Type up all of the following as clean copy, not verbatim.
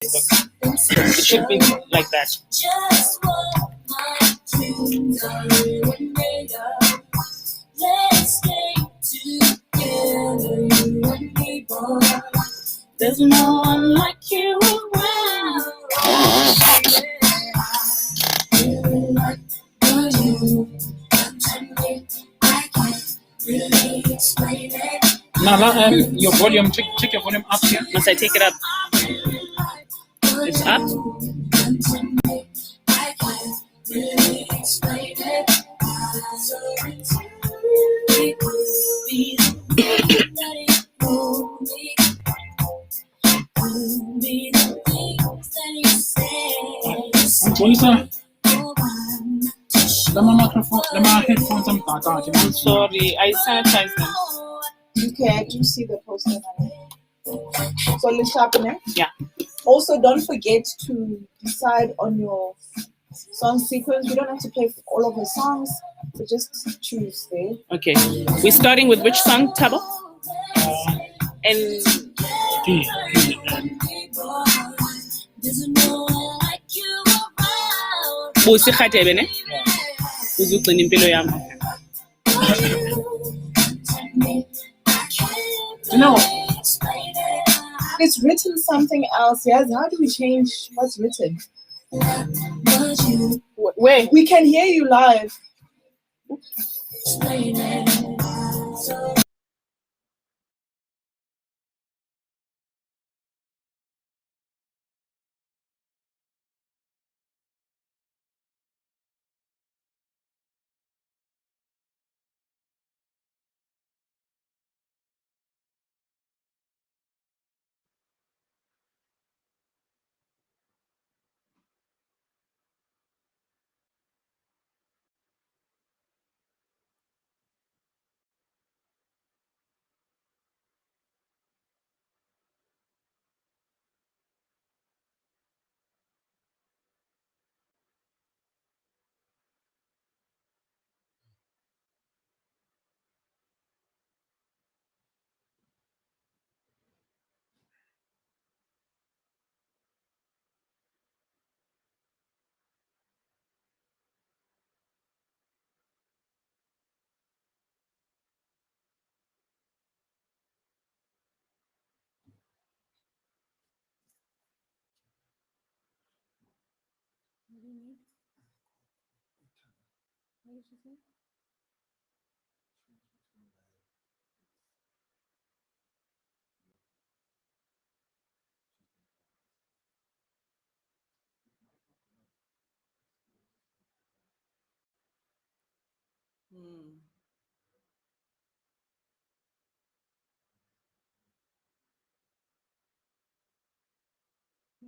It should be like that. Just what my dreams are really made of. Let's stay together, you and me, boy. There's no one like you around. Oh, yeah. I really like you. I can't really explain it. Now, your volume, check your volume up here. Must I take it up? It's up. I can't really explain it. So it could be that it could be the things that you say. Tulisa, let my headphones on. I'm sorry, I sanitize them. Okay, I do see the poster now. So let's sharpen it. Yeah. Also, don't forget to decide on your song sequence. We don't have to play all of the songs, so just choose there. Okay. We're starting with which song, Tabo? And Busikhatebe ne? Uzugcina impilo yami. You know, it's written something else. Yes, how do we change what's written? Wait, we can hear you live.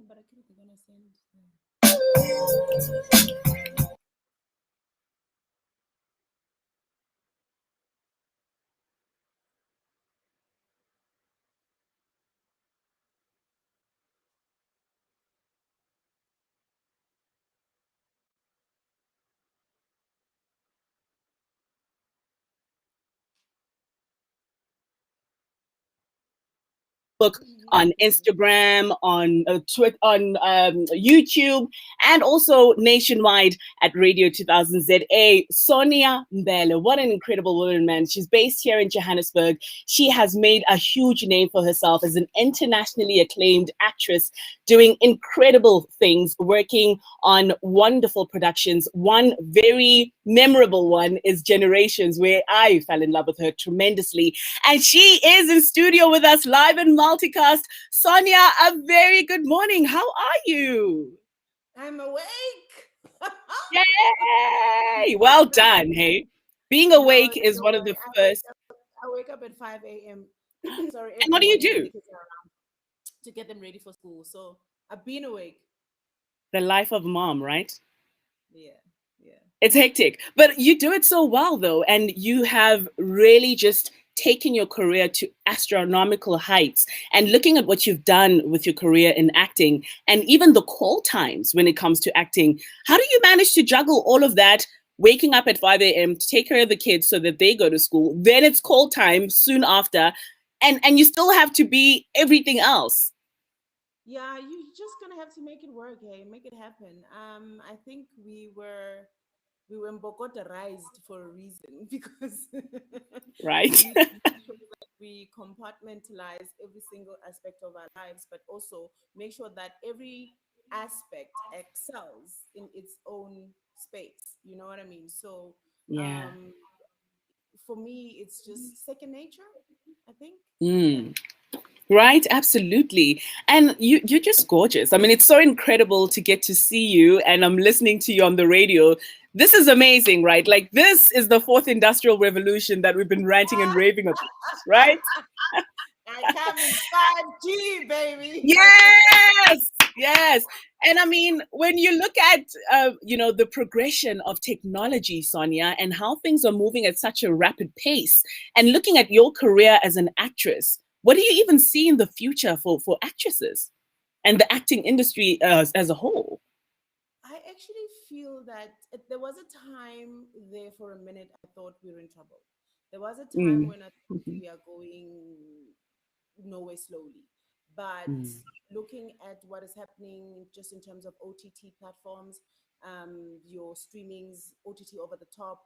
But I think they're gonna send. On Instagram, on Twitter, on YouTube, and also nationwide at Radio 2000 ZA. Sonia Mbele, what an incredible woman, man. She's based here in Johannesburg. She has made a huge name for herself as an internationally acclaimed actress, doing incredible things, working on wonderful productions. One very memorable one is Generations, where I fell in love with her tremendously. And she is in studio with us live in multicast. Sonia, a very good morning. How are you? I'm awake. Yay! Well done, hey. Being awake is one of the first. I wake up at 5 a.m. Sorry. And what do you do? To get them ready for school. So I've been awake. The life of mom, right? Yeah. It's hectic. But you do it so well, though. And you have really just taken your career to astronomical heights. And looking at what you've done with your career in acting and even the call times when it comes to acting, how do you manage to juggle all of that? Waking up at 5 a.m. to take care of the kids so that they go to school. Then it's call time soon after. And you still have to be everything else. Yeah, you're just gonna have to make it work, hey, make it happen. I think we were Mbokotarized for a reason because Right? we need to make sure that we compartmentalize every single aspect of our lives, but also make sure that every aspect excels in its own space. You know what I mean? So Yeah. um, for me, it's just second nature, I think. Yeah. Mm. Right, absolutely. And you're just gorgeous. I mean, it's so incredible to get to see you, and I'm listening to you on the radio. This is amazing, right? Like, this is the fourth industrial revolution that we've been ranting and raving about, right? I come in 5G, baby. Yes, yes. And I mean, when you look at, the progression of technology, Sonia, and how things are moving at such a rapid pace, and looking at your career as an actress, what do you even see in the future for actresses and the acting industry as a whole? I actually feel that there was a time there for a minute I thought we were in trouble. There was a time Mm, when I thought mhm, we are going nowhere slowly. But mm. looking at what is happening just in terms of OTT platforms, your streamings, OTT over the top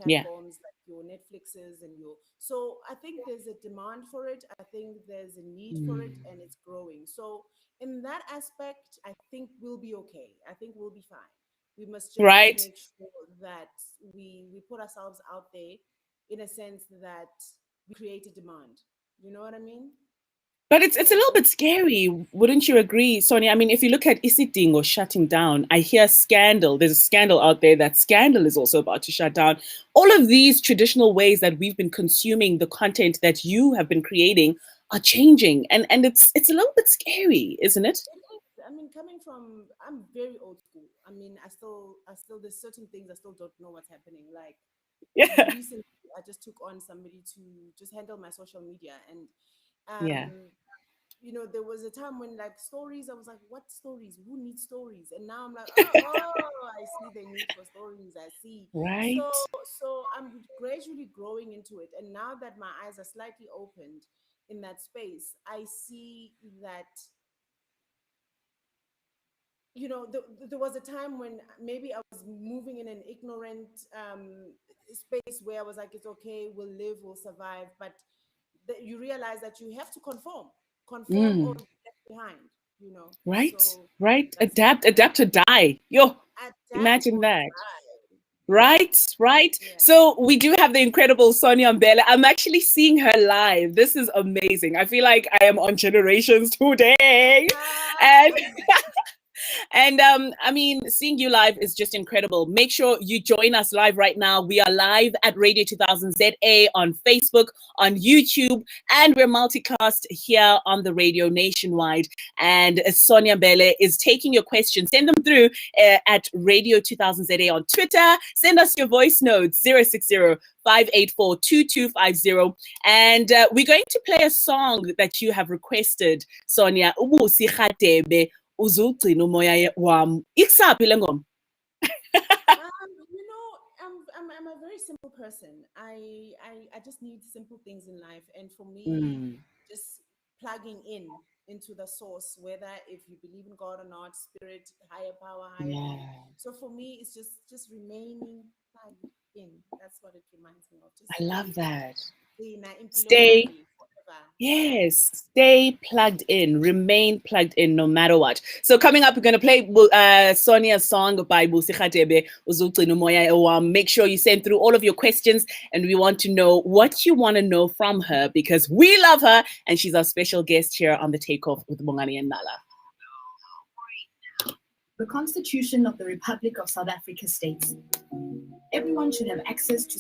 Yeah, platforms like your Netflixes and your. So I think there's a demand for it. I think there's a need for it, mm. and it's growing. So in that aspect, I think we'll be okay. I think we'll be fine. We must just Right. make sure that we put ourselves out there in a sense that we create a demand. You know what I mean? But it's a So little bit scary, wouldn't you agree, Sonia? I mean, if you look at Isiting or shutting down, I hear Scandal. There's a scandal out there that Scandal is also about to shut down. All of these traditional ways that we've been consuming the content that you have been creating are changing, and it's a little bit scary, isn't it? it is. I mean, coming from, I'm very old school. I mean, there's certain things I still don't know what's happening. Like Yeah, recently, I just took on somebody to just handle my social media, and yeah, there was a time when like stories, I was like, what stories? Who needs stories? And now I'm like, oh, I see the need for stories. I see. So, right, so I'm gradually growing into it. And now that my eyes are slightly opened in that space, I see that, there was a time when maybe I was moving in an ignorant space where I was like, it's okay, we'll live, we'll survive. But you realize that you have to conform or mm, be left behind, right, so right. that's Adapt to die. Yo, adapt imagine or that. die. Yeah, Right, right. yeah. So we do have the incredible Sonia Mbele. I'm actually seeing her live. This is amazing. I feel like I am on Generations today. And I mean, seeing you live is just incredible. Make sure you join us live right now. We are live at Radio 2000 ZA on Facebook, on YouTube, and we're multicast here on the radio nationwide. And Sonia Mbele is taking your questions. Send them through at Radio 2000 ZA on Twitter. Send us your voice notes 060 584 2250. And we're going to play a song that you have requested, Sonia. Ubusi Khatebe. Uzugcina umoya wam. Ikusaphi le ngoma? I'm a very simple person. I just need simple things in life, and for me, Mm, just plugging into the source, whether if you believe in God or not, spirit, higher power, higher being. yeah, So for me, it's just remaining plugged in. That's what it reminds me of. Just I love that. stay na impilo Stay, yami forever. Yeah. yes, stay plugged in, remain plugged in no matter what. So coming up, we're going to play Sonia's song by Busi Khatebe, Uzugcina umoya wam. Make sure you send through all of your questions, and we want to know what you want to know from her because we love her, and she's our special guest here on the Takeoff with Bongani and Nala. The Constitution of the Republic of South Africa states everyone should have access to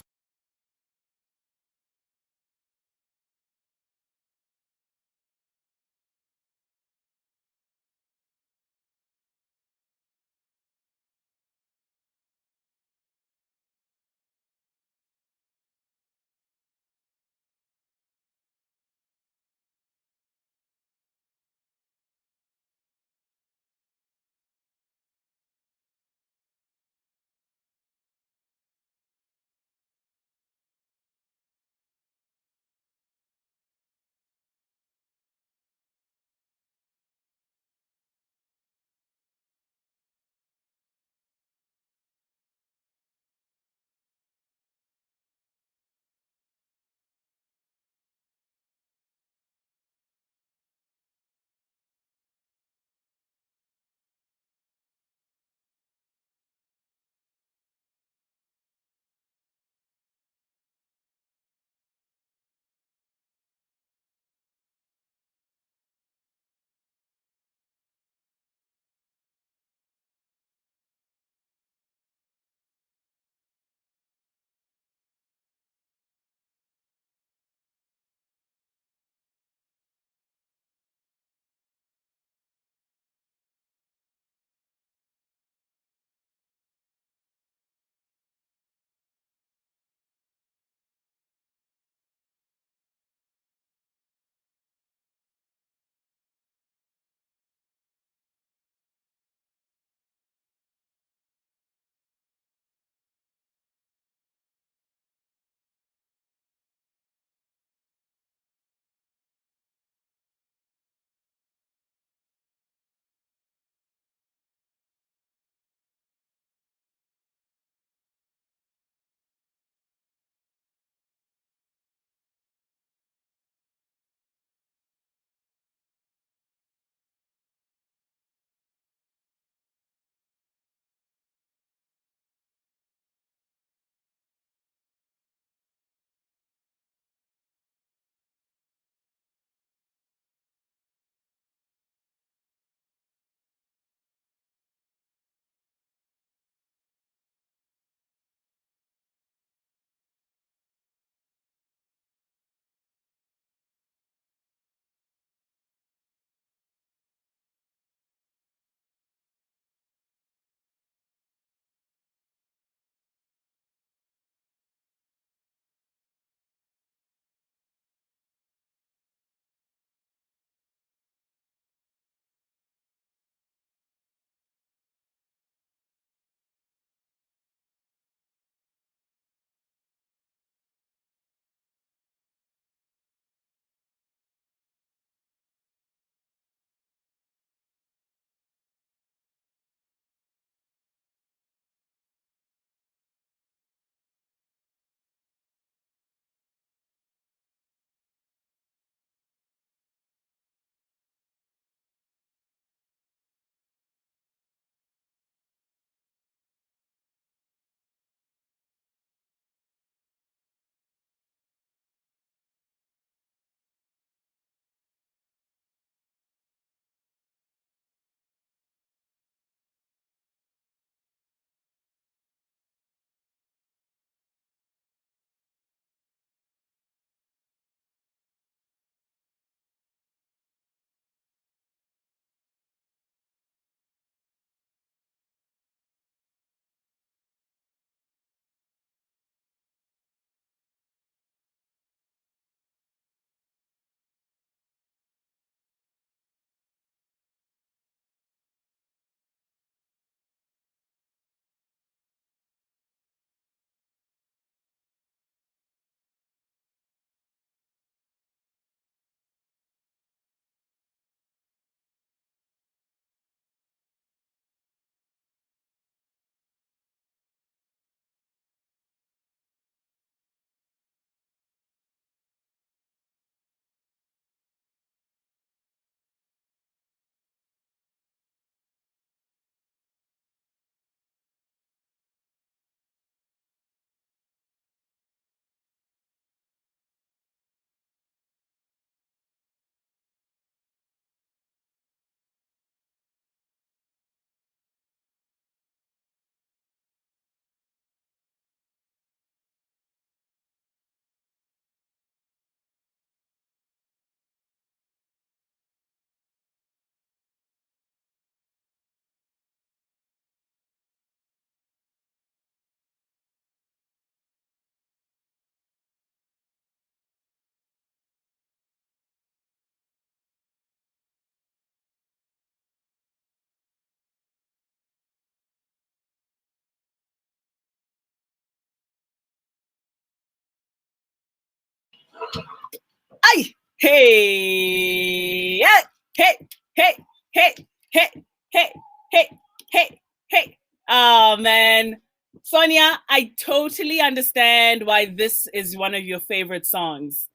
Ay, hey, hey, hey, hey, hey, hey, hey, hey, hey, hey. Oh man, Sonia, I totally understand why this is one of your favorite songs.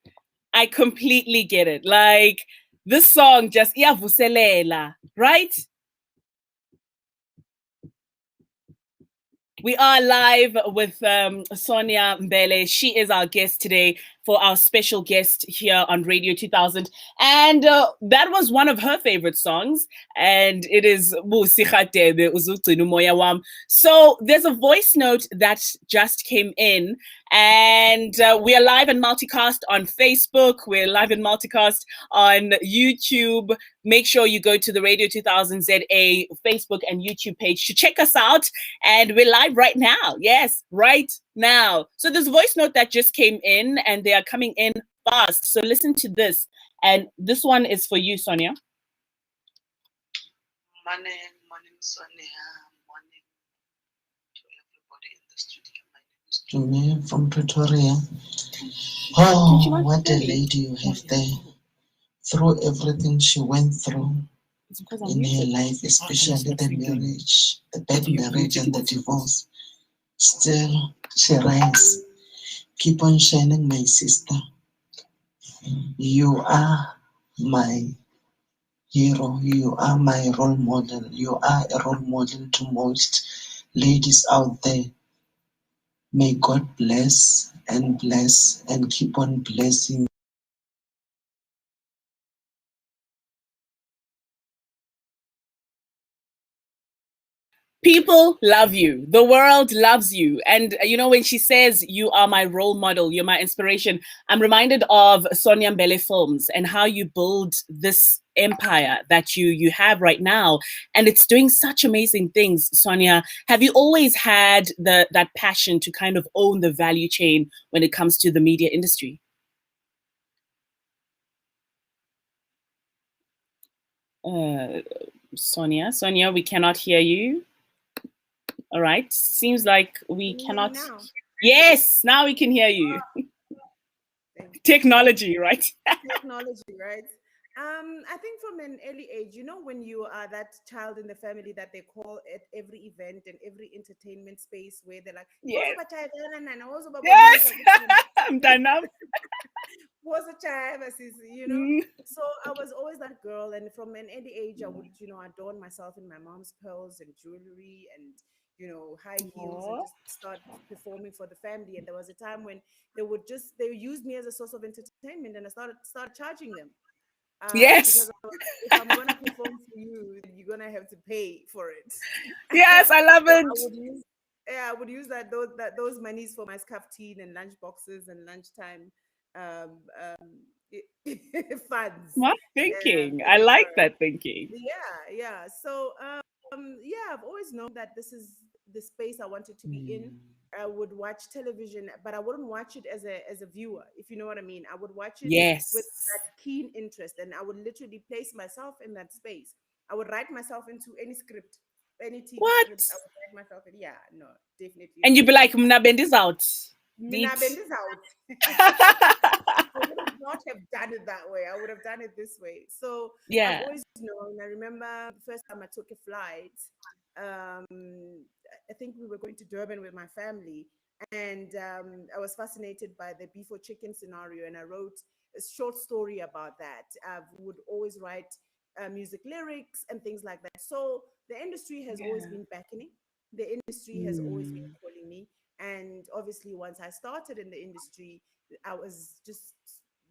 I completely get it. Like this song just iyavuselela, right? We are live with Sonia Mbele. She is our guest today for our special guest here on Radio 2000. And that was one of her favorite songs. And it is Musikhatebe Uzugcina Umoya Wam. So there's a voice note that just came in. And we are live and multicast on Facebook. We're live and multicast on YouTube. Make sure you go to the Radio 2000 ZA Facebook and YouTube page to check us out. And we're live right now. Yes, right now. So there's a voice note that just came in and they are coming in fast. So listen to this. And this one is for you, Sonia. Morning, Sonia. Morning to everybody in the studio. My name is Sonia from Pretoria. Oh, what a lady you have there. Through everything she went through in her life, especially the marriage, the bad marriage and the divorce. Still, she rise. Keep on shining, my sister. You are my hero. You are my role model. You are a role model to most ladies out there. May God bless and keep on blessing. People love you. The world loves you. And you know, when she says you are my role model, you're my inspiration, I'm reminded of Sonia Mbele films and how you build this empire that you have right now. And it's doing such amazing things. Sonia, have you always had that passion to kind of own the value chain when it comes to the media industry? Sonia, we cannot hear you. All right. Seems like we cannot. Now? Yes, now we can hear you. Technology, right? Technology, right? I think from an early age, you know, when you are that child in the family that they call at every event and every entertainment space where they're like, Yes. Yes. I'm done now. Was a child, you know. So I was always that girl, and from an early age, I would, you know, adorn myself in my mom's pearls and jewelry and, you know, high heels and just start performing for the family. And there was a time when they used me as a source of entertainment, and I started charging them. Yes. Because if I'm gonna perform for you, then you're gonna have to pay for it. Yes, I love it. I would use those monies for my scarf tea and lunch boxes and lunchtime funds. What thinking? I like that thinking. Yeah. So yeah, I've always known that this is the space I wanted to be in. I would watch television, but I wouldn't watch it as a viewer, if you know what I mean. I would watch it with that keen interest, and I would literally place myself in that space. I would write myself into any script, any TV script. I would write myself in. Yeah, no, definitely. And you'd be like, Mna Bend is out. Mna Bend is out. I would not have done it that way. I would have done it this way. So I've always known. I remember the first time I took a flight. I think we were going to Durban with my family, and I was fascinated by the beef or chicken scenario, and I wrote a short story about that. I would always write music lyrics and things like that. So the industry has always been beckoning. The industry has always been calling me. And obviously, once I started in the industry, I was just,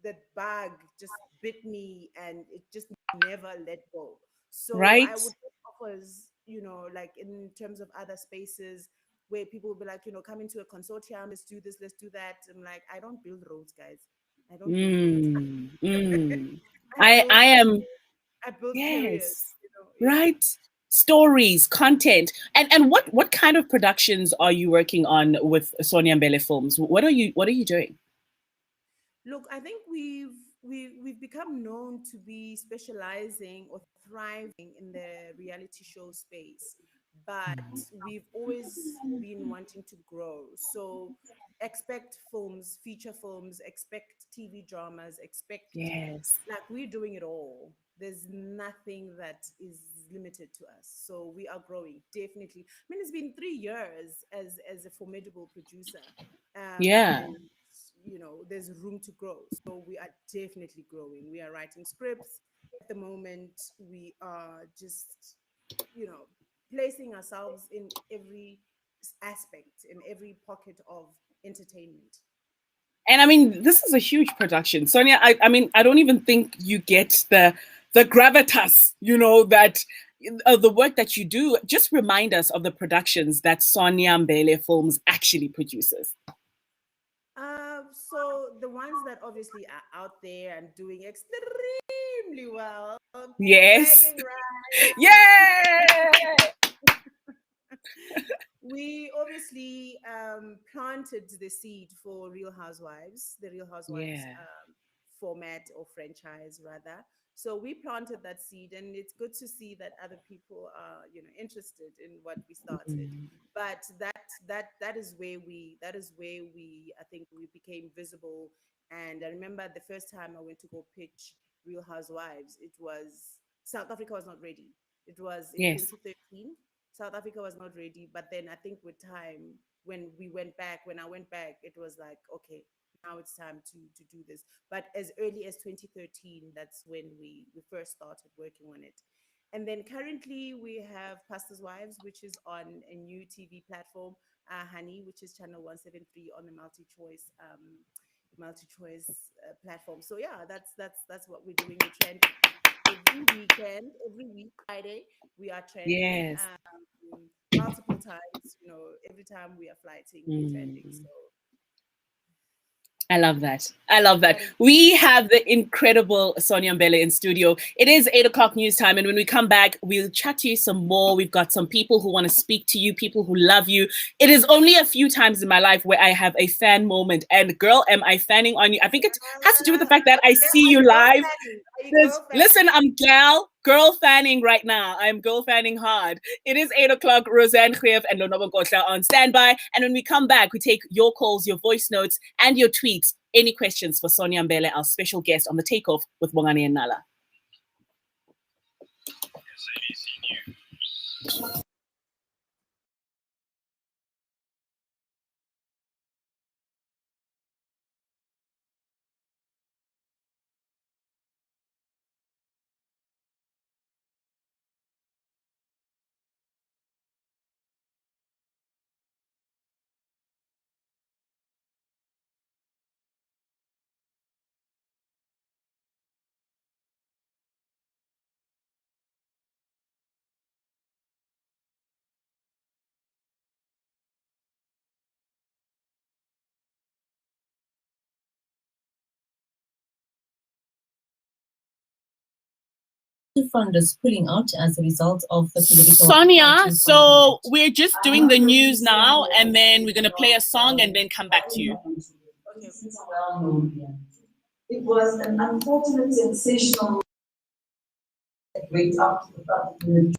that bug just bit me and it just never let go. So I would get offers, you know, like in terms of other spaces where people will be like, you know, come into a consortium, let's do this, let's do that. I'm like, I don't build roads, guys. I don't build roads. I build careers. You know, right. Stories, content, and what kind of productions are you working on with Sonia Mbele Films? What are you doing? Look, I think we've become known to be specializing or thriving in the reality show space, but we've always been wanting to grow. So expect films, feature films, expect TV dramas, expect, Yes. like, we're doing it all. There's nothing that is limited to us. So we are growing, definitely. I mean, it's been 3 years as a formidable producer. Yeah. And there's room to grow. So we are definitely growing. We are writing scripts. At the moment, we are just, placing ourselves in every aspect, in every pocket of entertainment. And I mean, this is a huge production. Sonia, I mean, I don't even think you get the gravitas, that the work that you do. Just remind us of the productions that Sonia Mbele Films actually produces. So the ones that obviously are out there and doing extremely well, Yes. bragging rights. Yeah. We obviously planted the seed for Real Housewives, the Real Housewives Yeah. format or franchise rather. So we planted that seed, and it's good to see that other people are, interested in what we started. But that is where we I think we became visible. And I remember the first time I went to go pitch Real Housewives, it was South Africa was not ready. It was in Yes. 2013. South Africa was not ready, but then I think with time, when I went back, it was like, okay, now it's time to do this. But as early as 2013, that's when we first started working on it. And then currently we have Pastor's Wives, which is on a new TV platform, Honey, which is channel 173 on the multi-choice platform. So yeah, that's what we're doing. We trend every weekend, every week Friday. We are trending Yes. multiple times. Every time we are flighting, we're trending. So I love that. I love that. We have the incredible Sonia Mbele in studio. It is 8:00 news time. And when we come back, we'll chat to you some more. We've got some people who want to speak to you, people who love you. It is only a few times in my life where I have a fan moment. And girl, am I fanning on you? I think it has to do with the fact that I see you live. Listen, I'm girl fanning right now. I'm girl fanning hard. It is 8:00. Roseanne Khwev and Lonobo Gosha on standby. And when we come back, we take your calls, your voice notes, and your tweets. Any questions for Sonia Mbele, our special guest on the Takeoff with Bongani and Nala. Funders pulling out as a result of the political. Sonia, so we're just doing the news now, and then we're going to play a song and then come back to you. okay. It was an unfortunate, sensational that went up to the front.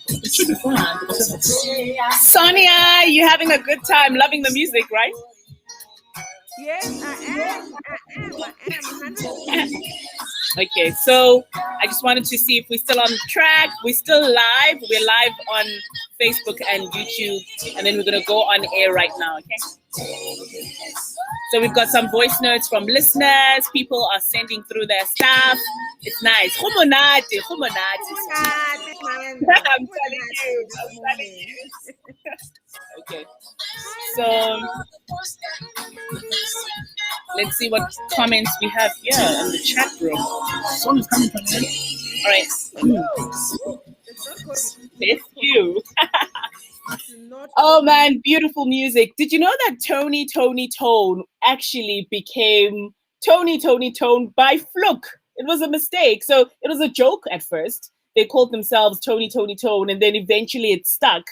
It should be fun. Sonia, you having a good time, loving the music, right? Yes, I am. I am 100%. Okay, so I just wanted to see if we're still on track. We're still live. We're live on Facebook and YouTube, and then we're gonna go on air right now. Okay. So we've got some voice notes from listeners. People are sending through their stuff. It's nice. Humonati. I'm telling you. Okay. So let's see what comments we have here in the chat room. Someone's coming from there. All right. Thank you. Oh man, beautiful music. Did you know that Tony Tone actually became Tony Tone by fluke? It was a mistake. So it was a joke at first. They called themselves Tony Tone, and then eventually it stuck.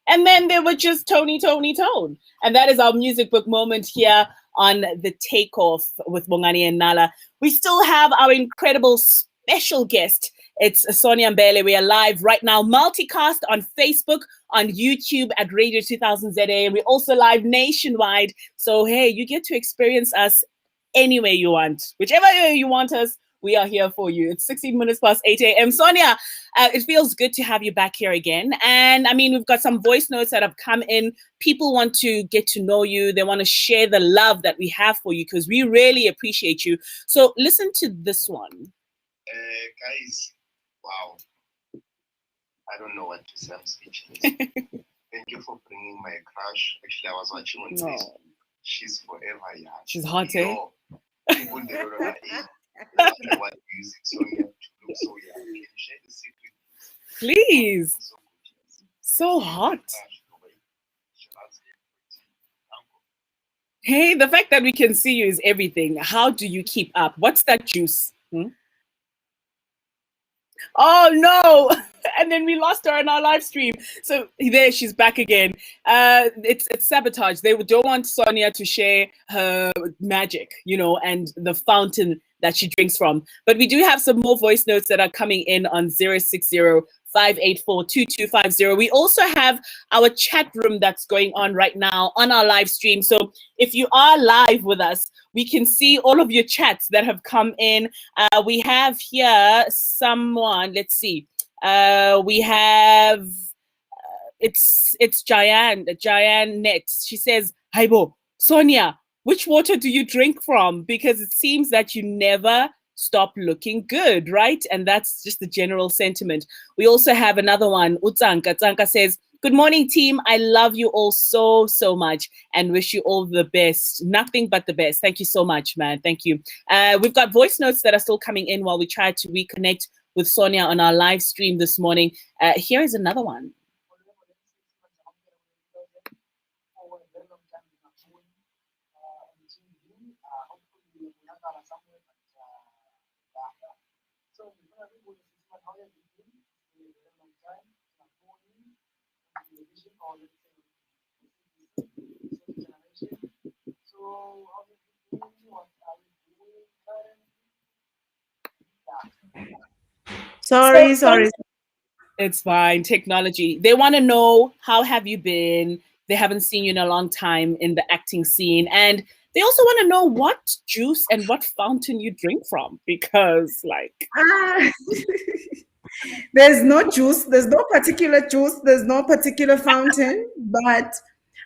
And then they were just Tony Tone. And that is our music book moment here on the Takeoff with Bongani and Nala. We still have our incredible special guest. It's Sonia Mbele. We are live right now, multicast on Facebook, on YouTube at Radio 2000 ZA. And we're also live nationwide. So, hey, you get to experience us any way you want. Whichever way you want us, we are here for you. It's 16 minutes past 8 a.m. Sonia, it feels good to have you back here again. And I mean, we've got some voice notes that have come in. People want to get to know you. They want to share the love that we have for you because we really appreciate you. So listen to this one. Guys, wow. I don't know what to say. I'm speechless. Thank you for bringing my crush. Actually, I was watching on Facebook. She's forever young. She's hot, eh? People they don't know what music Sonia to look so young. Can you share the secret? Please. So hot. Hey, the fact that we can see you is everything. How do you keep up? What's that juice? Oh no! And then we lost her on our live stream. So there, she's back again. It's sabotage. They don't want Sonia to share her magic, and the fountain that she drinks from. But we do have some more voice notes that are coming in on 060-584-2250. We also have our chat room that's going on right now on our live stream. So if you are live with us, we can see all of your chats that have come in. We have here someone, let's see. We have, it's Jayan Net. She says, Haibo, Sonia, which water do you drink from? Because it seems that you never stop looking good, right? And that's just the general sentiment. We also have another one, Utsanka. Utsanka says, good morning, team. I love you all so, so much and wish you all the best. Nothing but the best. Thank you so much, man. Thank you. We've got voice notes that are still coming in while we try to reconnect with Sonia on our live stream this morning. Here is another one. Sorry. It's fine. Technology. They want to know, how have you been? They haven't seen you in a long time in the acting scene. And they also want to know what juice and what fountain you drink from. Because, there's no juice. There's no particular juice. There's no particular fountain. But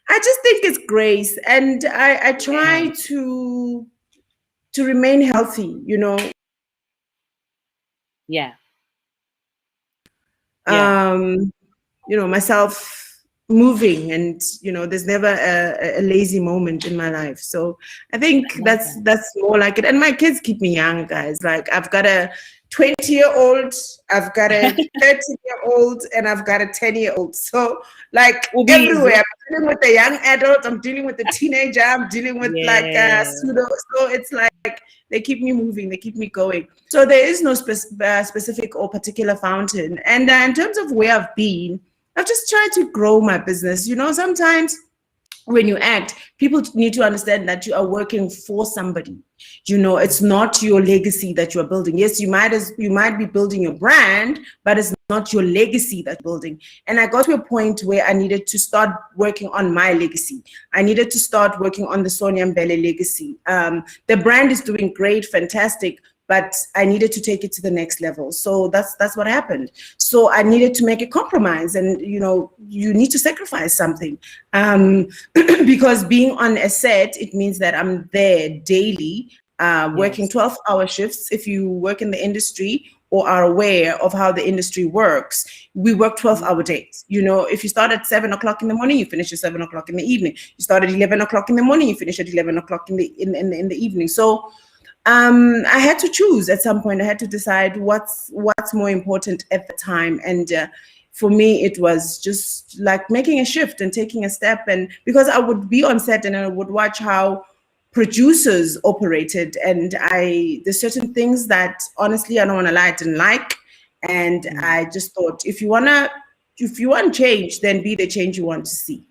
I just think it's grace. And I try to remain healthy, Yeah. Myself moving, and there's never a lazy moment in my life. So I think that's more like it. And my kids keep me young, guys. Like, I've got a 20-year-old, I've got a 30-year-old, and I've got a 10-year-old. So everywhere, I'm dealing with a young adult, I'm dealing with a teenager, I'm dealing with pseudo. So it's like they keep me moving, they keep me going. So there is no specific or particular fountain. And in terms of where I've been, I've just tried to grow my business. Sometimes when you act, people need to understand that you are working for somebody. You know, it's not your legacy that you are building. Yes, you might be building your brand, but it's not your legacy that you're building. And I got to a point where I needed to start working on my legacy. I needed to start working on the Sonia Mbele legacy. The brand is doing great, fantastic, but I needed to take it to the next level. So that's what happened. So I needed to make a compromise, and you know, you need to sacrifice something, because being on a set, it means that I'm there daily, working 12-hour shifts. If you work in the industry or are aware of how the industry works, we work 12-hour days. You know, if you start at 7 o'clock in the morning, you finish at 7 o'clock in the evening. You start at 11 o'clock in the morning, you finish at 11 o'clock in the evening. So I had to choose at some point. I had to decide what's more important at the time. And for me, it was just like making a shift and taking a step. And because I would be on set and I would watch how producers operated, and there's certain things that honestly, I don't want to lie, I didn't like. And I just thought, if you want change, then be the change you want to see.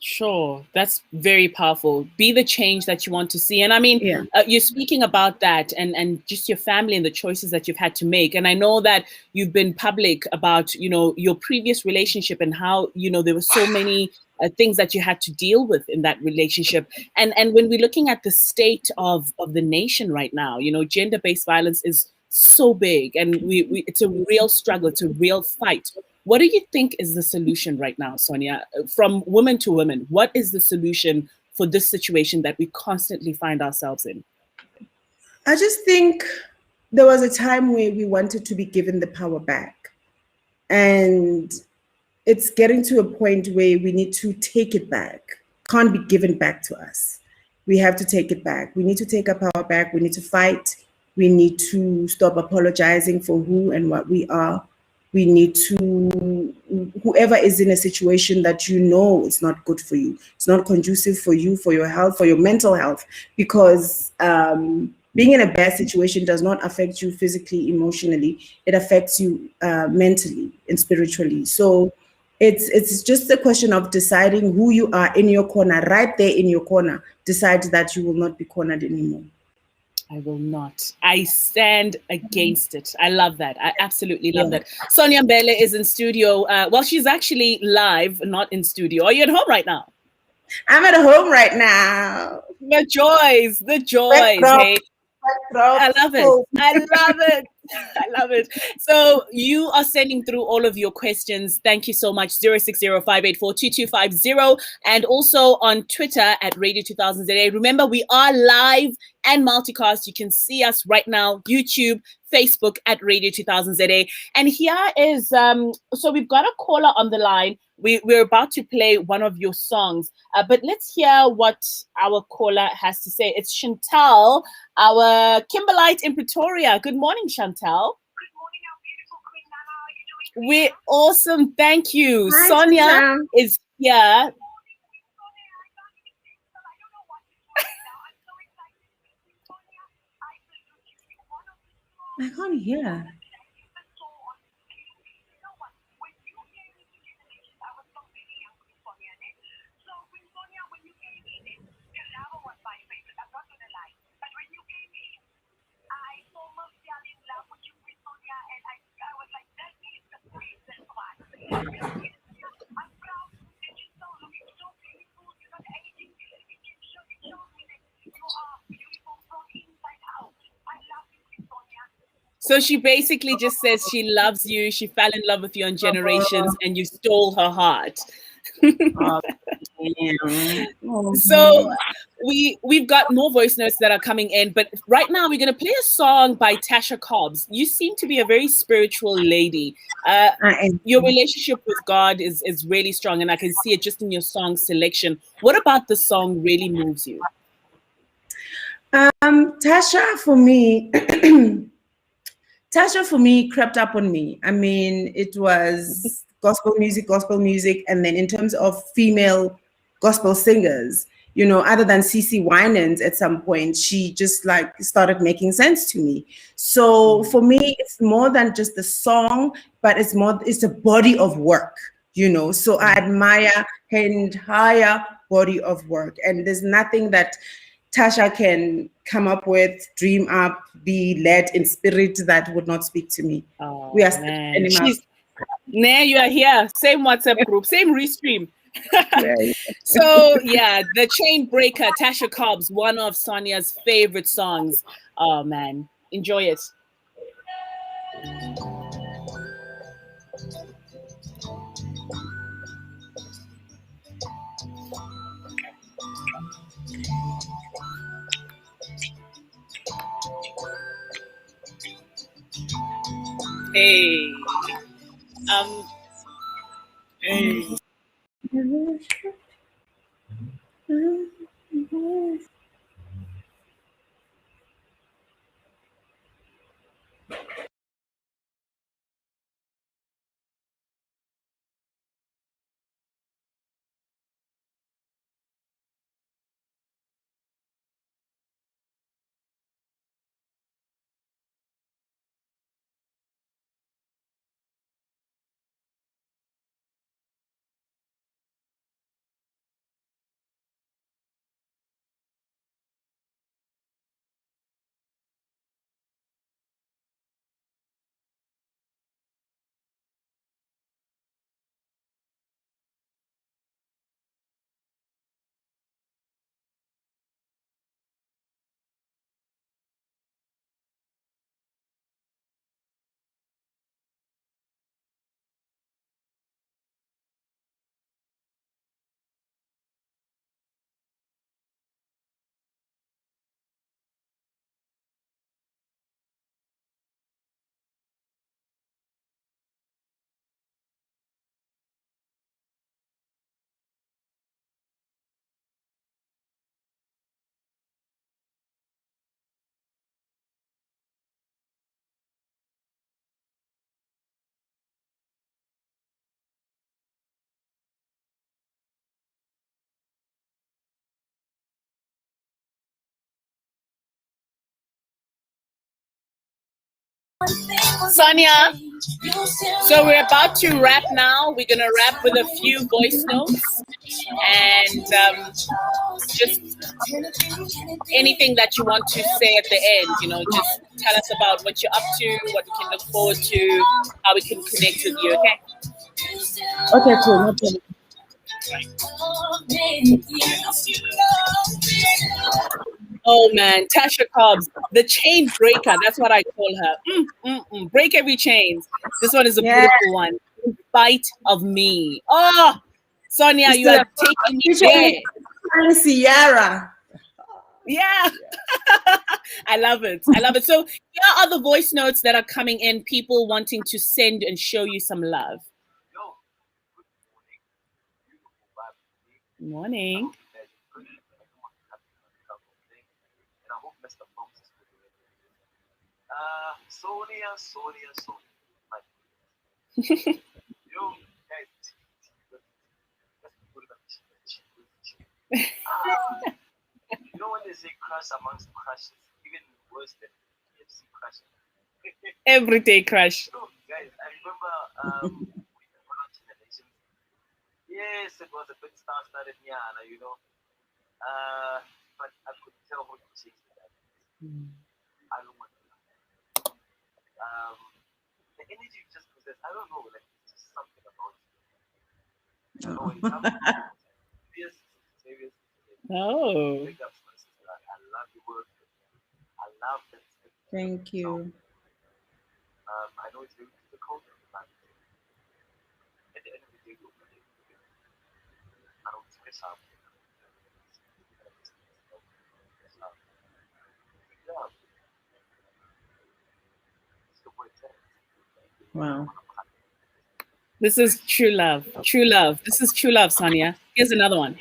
Sure, that's very powerful. Be the change that you want to see. And I mean, you're speaking about that and just your family and the choices that you've had to make. And I know that you've been public about, you know, your previous relationship and how, you know, there were so many things that you had to deal with in that relationship. And when we're looking at the state of the nation right now, you know, gender-based violence is so big, and it's a real struggle, it's a real fight. What do you think is the solution right now, Sonia, from women to women? What is the solution for this situation that we constantly find ourselves in? I just think there was a time where we wanted to be given the power back. And it's getting to a point where we need to take it back. Can't be given back to us. We have to take it back. We need to take our power back. We need to fight. We need to stop apologizing for who and what we are. We need to, whoever is in a situation that you know is not good for you, it's not conducive for you, for your health, for your mental health, because being in a bad situation does not affect you physically, emotionally, it affects you mentally and spiritually. So it's just a question of deciding who you are in your corner, right there in your corner. Decide that you will not be cornered anymore. I will not. I stand against it. I love that. I absolutely love that. Sonia Mbele is in studio. Well, she's actually live, not in studio. Are you at home right now? I'm at home right now. The joys. Hey. I love it. I love it. I love it. So you are sending through all of your questions. Thank you so much. 0605842250 and also on Twitter at Radio 2000 ZA. Remember, we are live and multicast. You can see us right now, YouTube, Facebook at Radio 2000 ZA. And here is, so we've got a caller on the line. We're about to play one of your songs, but let's hear what our caller has to say. It's Chantal, our Kimberlite in Pretoria. Good morning, Chantal. Good morning, our beautiful Queen Nana. How are you doing? We're awesome. Thank you. Hi, Sonia Chantal. is here. I can't hear. So she basically just says she loves you. She fell in love with you on Generations, and you stole her heart. So we've got more voice notes that are coming in, but right now we're going to play a song by Tasha Cobbs. You seem to be a very spiritual lady. Your relationship with God is really strong, and I can see it just in your song selection. What about the song really moves you? Tasha for me crept up on me. I mean, it was gospel music, and then in terms of female gospel singers, you know, other than CeCe Winans, at some point, she just like started making sense to me. So for me, it's more than just the song, but it's a body of work, you know. So I admire her entire body of work. And there's nothing that Tasha can come up with, dream up, be led in spirit that would not speak to me. Oh, We are man. Now you are here. Same WhatsApp group, same restream. So yeah, the Chain Breaker, Tasha Cobbs, one of Sonia's favorite songs. Oh man, enjoy it. Hey. Hey. Sonia, so we're about to wrap now. We're going to wrap with a few voice notes and just anything that you want to say at the end, just tell us about what you're up to, what we can look forward to, how we can connect with you, okay? Okay, cool. No problem. Oh man, Tasha Cobbs, the chain breaker. That's what I call her. Break every chain. This one is a beautiful one. In spite of me. Oh, Sonia, you are taking me there. Sierra. Yeah. I love it. I love it. So here are the voice notes that are coming in, people wanting to send and show you some love. Good morning. Sonia. You know when they say crush amongst crushes, even worse than KFC crushes. Everyday crush. Guys, I remember yes, it was a bit star-studded Nyana, but I could tell how to change that. I don't want to. The energy you just possess, I don't know, like it's just something about it. Serious. Oh. Big ups, my sister. I love your work. I love that. Thank you. I know it's very difficult, but at the end of the day, we'll be able to I don't stress out. Wow. This is true love. True love. This is true love, Sonia. Here's another one.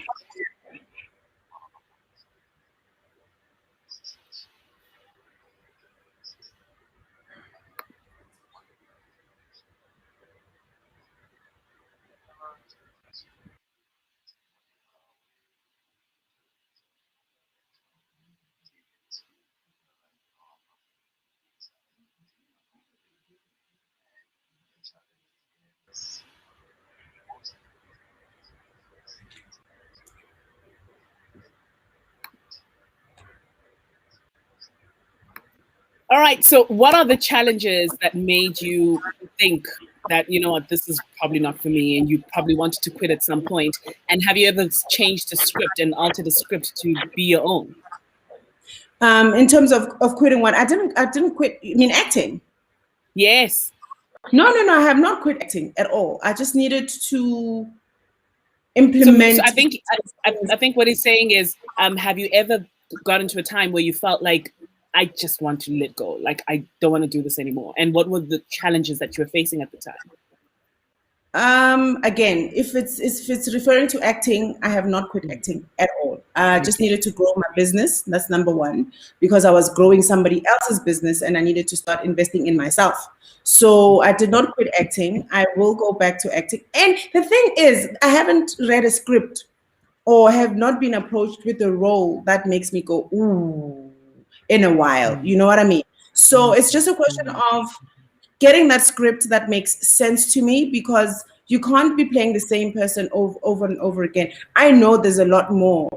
All right. So what are the challenges that made you think that, you know what, this is probably not for me, and you probably wanted to quit at some point? And have you ever changed the script and altered the script to be your own? In terms of quitting what? I didn't quit. You mean acting? Yes. No, I have not quit acting at all. I just needed to implement. So I think what he's saying is, have you ever got into a time where you felt like, I just want to let go, like I don't want to do this anymore? And what were the challenges that you were facing at the time? Again, if it's referring to acting, I have not quit acting at all. I just needed to grow my business. That's number one, because I was growing somebody else's business and I needed to start investing in myself. So I did not quit acting. I will go back to acting. And the thing is, I haven't read a script or have not been approached with a role that makes me go, ooh, in a while. You know what I mean? So it's just a question of getting that script that makes sense to me, because you can't be playing the same person over and over again. I know there's a lot more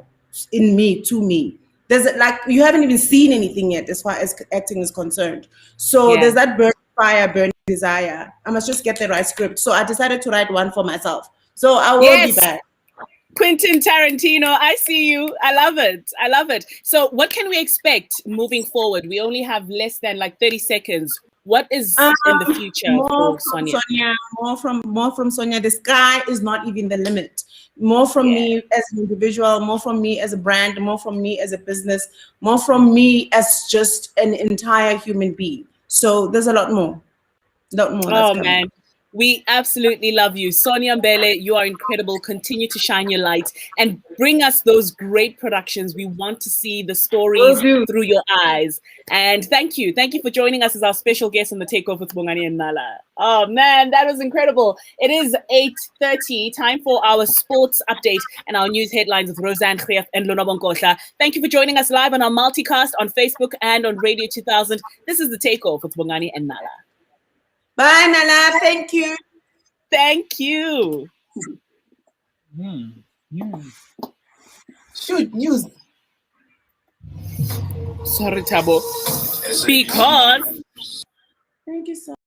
in me to me. There's like, you haven't even seen anything yet as far as acting is concerned. So there's that burning fire, burning desire. I must just get the right script. So I decided to write one for myself. So I will be back. Quentin Tarantino, I see you. I love it. I love it. So what can we expect moving forward? We only have less than like 30 seconds. What is in the future for Sonia? More from Sonia. The sky is not even the limit. More from me as an individual, more from me as a brand, more from me as a business, more from me as just an entire human being. So there's a lot more. Oh man, we absolutely love you. Sonia Mbele, you are incredible. Continue to shine your light and bring us those great productions. We want to see the stories through your eyes. And thank you. Thank you for joining us as our special guest on the Takeover with Bongani and Nala. Oh man, that was incredible. It is 8:30, time for our sports update and our news headlines with Roseanne Khrief and Lona Bonkosha. Thank you for joining us live on our multicast on Facebook and on Radio 2000. This is the Takeover with Bongani and Nala. Bye, Nala. Thank you. Thank you. Shoot, news. Sorry, Tabo. Because. Thank you so much.